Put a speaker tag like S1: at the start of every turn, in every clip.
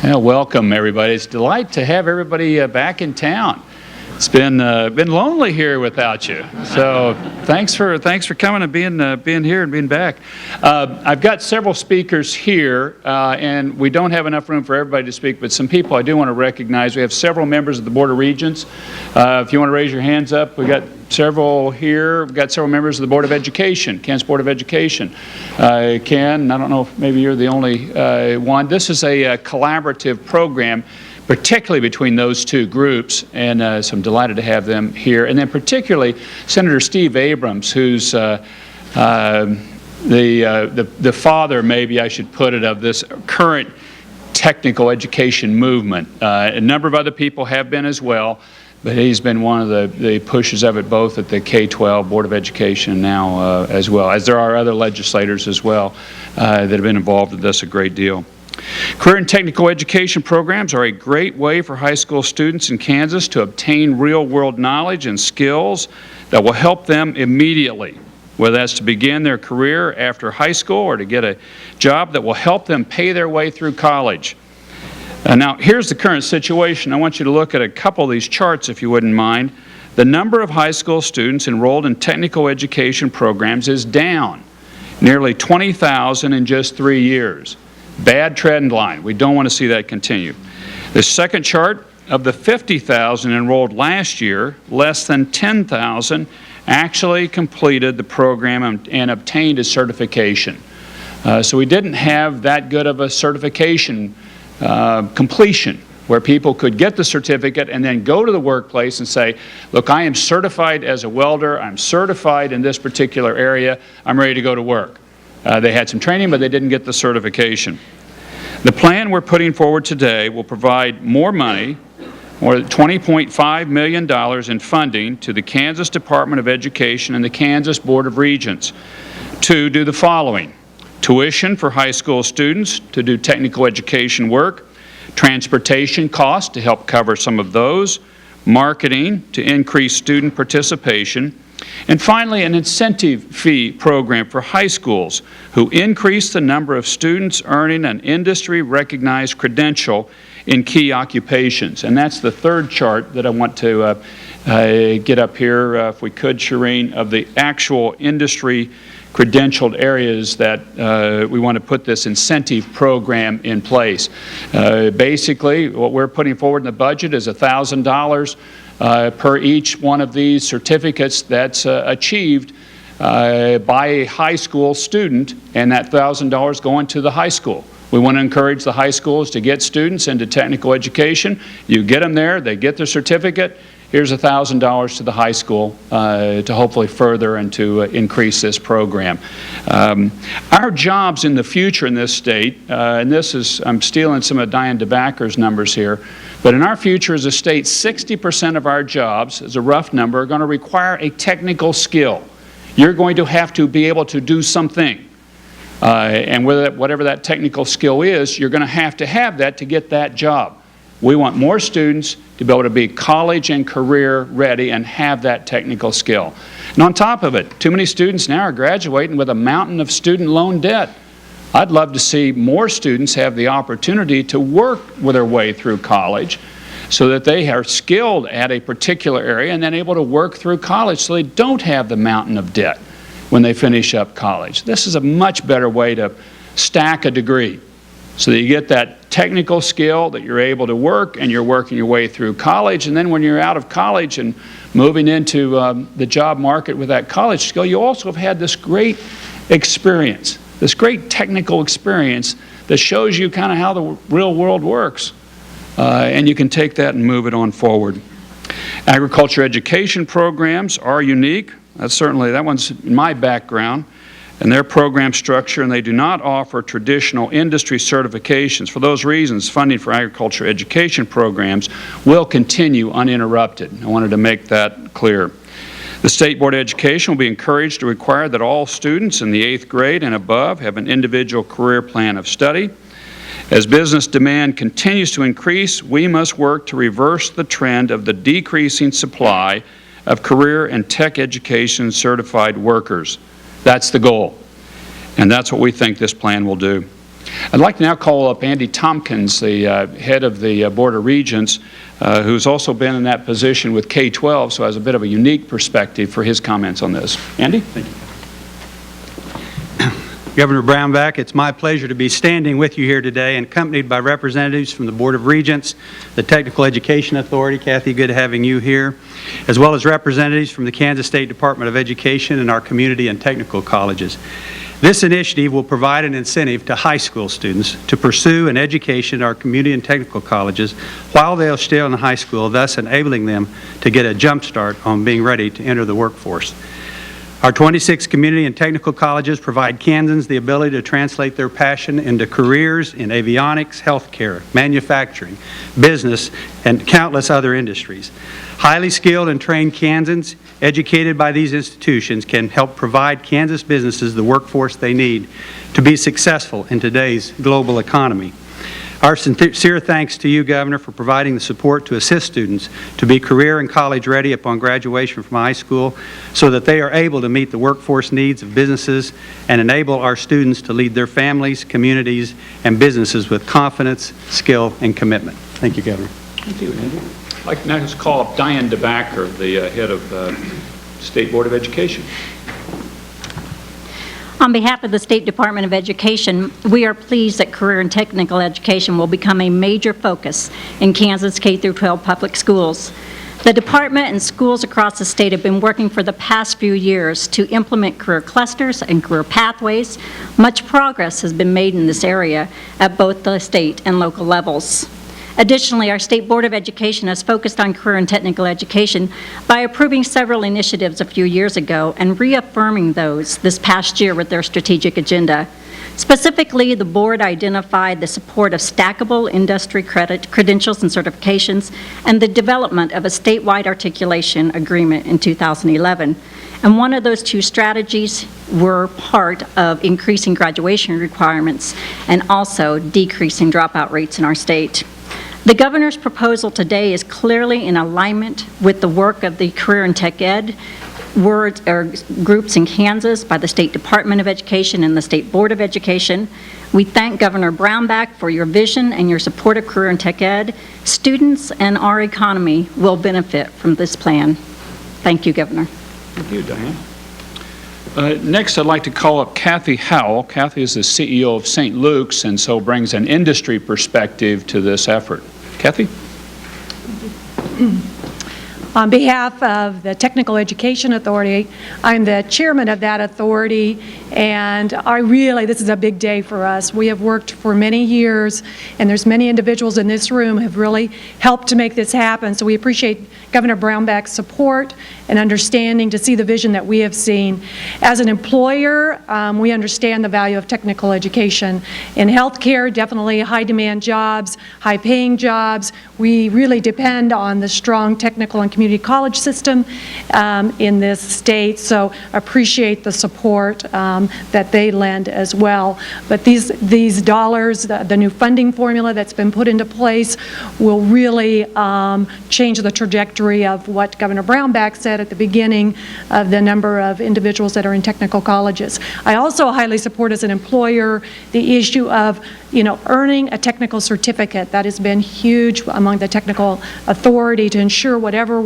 S1: Well, welcome everybody. It's a delight to have everybody back in town. It's been lonely here without you. So thanks for coming and being here and being back. I've got several speakers here, and we don't have enough room for everybody to speak. But some people I do want to recognize. We have several members of the Board of Regents. If you want to raise your hands up, we got several here. We've got several members of the Board of Education, Kansas Board of Education. Ken, I don't know if maybe you're the only one. This is a collaborative program, particularly between those two groups, and so I'm delighted to have them here. And then particularly Senator Steve Abrams, who's the father, maybe I should put it, of this current technical education movement. A number of other people have been as well, but he's been one of the pushers of it, both at the K-12 Board of Education now as well, as there are other legislators as well that have been involved with this a great deal. Career and technical education programs are a great way for high school students in Kansas to obtain real-world knowledge and skills that will help them immediately, whether that's to begin their career after high school or to get a job that will help them pay their way through college. Now, here's the current situation. I want you to look at a couple of these charts, if you wouldn't mind. The number of high school students enrolled in technical education programs is down, nearly 20,000 in just 3 years. Bad trend line. We don't want to see that continue. The second chart, of the 50,000 enrolled last year, less than 10,000 actually completed the program and obtained a certification. So we didn't have that good of a certification completion where people could get the certificate and then go to the workplace and say, look, I am certified as a welder, I'm certified in this particular area, I'm ready to go to work. They had some training, but they didn't get the certification. The plan we're putting forward today will provide more money, more than $20.5 million in funding to the Kansas Department of Education and the Kansas Board of Regents to do the following: tuition for high school students to do technical education work, transportation costs to help cover some of those, marketing to increase student participation, and finally, an incentive fee program for high schools who increase the number of students earning an industry-recognized credential in key occupations. And that's the third chart that I want to get up here, if we could, Shireen, of the actual industry credentialed areas that we want to put this incentive program in place. Basically, what we're putting forward in the budget is $1,000 per each one of these certificates that's achieved by a high school student, and that $1,000 going to the high school. We want to encourage the high schools to get students into technical education. You get them there, they get their certificate. Here's $1,000 to the high school to hopefully further and to increase this program. Our jobs in the future in this state, and this is, I'm stealing some of Diane DeBacker's numbers here, but in our future as a state, 60% of our jobs, as a rough number, are going to require a technical skill. You're going to have to be able to do something. And whatever that technical skill is, you're going to have that to get that job. We want more students to be able to be college and career ready and have that technical skill. And on top of it, too many students now are graduating with a mountain of student loan debt. I'd love to see more students have the opportunity to work with their way through college so that they are skilled at a particular area and then able to work through college so they don't have the mountain of debt when they finish up college. This is a much better way to stack a degree so that you get that technical skill that you're able to work and you're working your way through college, and then when you're out of college and moving into the job market with that college skill, you also have had this great experience, this great technical experience that shows you kind of how the real world works, and you can take that and move it on forward. Agriculture education programs are unique. That one's in my background and their program structure, and they do not offer traditional industry certifications. For those reasons, funding for agriculture education programs will continue uninterrupted. I wanted to make that clear. The State Board of Education will be encouraged to require that all students in the 8th grade and above have an individual career plan of study. As business demand continues to increase, we must work to reverse the trend of the decreasing supply of career and tech education certified workers. That's the goal, and that's what we think this plan will do. I'd like to now call up Andy Tompkins, the head of the Board of Regents, who's also been in that position with K-12, so has a bit of a unique perspective for his comments on this. Andy? Thank you.
S2: Governor Brownback, it's my pleasure to be standing with you here today, accompanied by representatives from the Board of Regents, the Technical Education Authority. Kathy, good having you here, as well as representatives from the Kansas State Department of Education and our community and technical colleges. This initiative will provide an incentive to high school students to pursue an education at our community and technical colleges while they are still in high school, thus enabling them to get a jump start on being ready to enter the workforce. Our 26 community and technical colleges provide Kansans the ability to translate their passion into careers in avionics, healthcare, manufacturing, business, and countless other industries. Highly skilled and trained Kansans educated by these institutions can help provide Kansas businesses the workforce they need to be successful in today's global economy. Our sincere thanks to you, Governor, for providing the support to assist students to be career and college ready upon graduation from high school so that they are able to meet the workforce needs of businesses and enable our students to lead their families, communities, and businesses with confidence, skill, and commitment. Thank you, Governor.
S1: Thank you, Andy. I'd like to now just call up Diane DeBacker, the head of State Board of Education.
S3: On behalf of the State Department of Education, we are pleased that career and technical education will become a major focus in Kansas K-12 public schools. The department and schools across the state have been working for the past few years to implement career clusters and career pathways. Much progress has been made in this area at both the state and local levels. Additionally, our State Board of Education has focused on career and technical education by approving several initiatives a few years ago and reaffirming those this past year with their strategic agenda. Specifically, the board identified the support of stackable industry credentials and certifications and the development of a statewide articulation agreement in 2011. And one of those two strategies were part of increasing graduation requirements and also decreasing dropout rates in our state. The Governor's proposal today is clearly in alignment with the work of the Career and Tech Ed groups in Kansas by the State Department of Education and the State Board of Education. We thank Governor Brownback for your vision and your support of Career and Tech Ed. Students and our economy will benefit from this plan. Thank you, Governor.
S1: Thank you, Diane. Next, I'd like to call up Kathy Howell. Kathy is the CEO of St. Luke's and so brings an industry perspective to this effort. Kathy?
S4: On behalf of the Technical Education Authority, I'm the chairman of that authority, and this is a big day for us. We have worked for many years, and there's many individuals in this room who have really helped to make this happen, so we appreciate Governor Brownback's support and understanding to see the vision that we have seen. As an employer, we understand the value of technical education. In healthcare, definitely high-demand jobs, high-paying jobs. We really depend on the strong technical and community college system in this state, so appreciate the support that they lend as well. But these dollars, the new funding formula that's been put into place will really change the trajectory of what Governor Brownback said at the beginning of the number of individuals that are in technical colleges. I also highly support as an employer the issue of earning a technical certificate. That has been huge among the technical authority to ensure whoever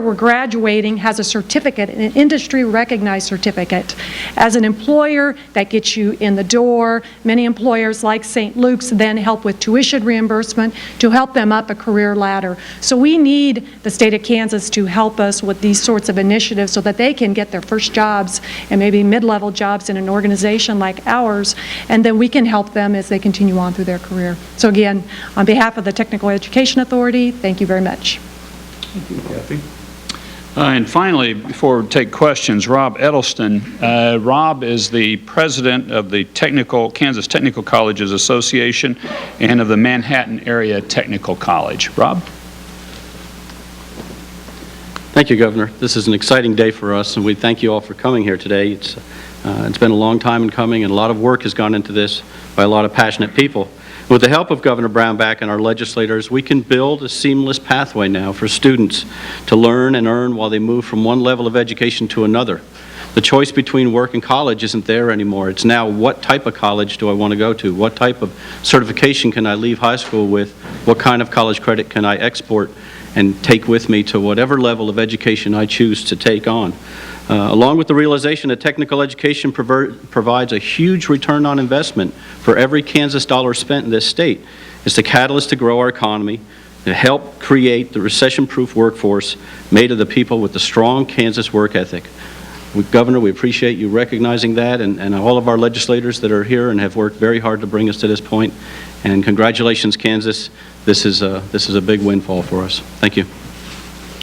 S4: we're graduating has a certificate, an industry recognized certificate. As an employer, that gets you in the door. Many employers like St. Luke's then help with tuition reimbursement to help them up a career ladder. So we need the state of Kansas to help us with these sorts of initiatives so that they can get their first jobs and maybe mid-level jobs in an organization like ours, and then we can help them as they continue on through their career. So again, on behalf of the Technical Education Authority, thank you very much.
S1: Thank you, Kathy. And finally, before we take questions, Rob Edelston. Rob is the president of the Kansas Technical Colleges Association and of the Manhattan Area Technical College. Rob?
S5: Thank you, Governor. This is an exciting day for us, and we thank you all for coming here today. It's been a long time in coming, and a lot of work has gone into this by a lot of passionate people. With the help of Governor Brownback and our legislators, we can build a seamless pathway now for students to learn and earn while they move from one level of education to another. The choice between work and college isn't there anymore. It's now, what type of college do I want to go to? What type of certification can I leave high school with? What kind of college credit can I export and take with me to whatever level of education I choose to take on? Along with the realization that technical education provides a huge return on investment for every Kansas dollar spent in this state. It's the catalyst to grow our economy, to help create the recession-proof workforce made of the people with the strong Kansas work ethic. Governor, we appreciate you recognizing that, and all of our legislators that are here and have worked very hard to bring us to this point. And congratulations, Kansas. This is a big windfall for us. Thank you.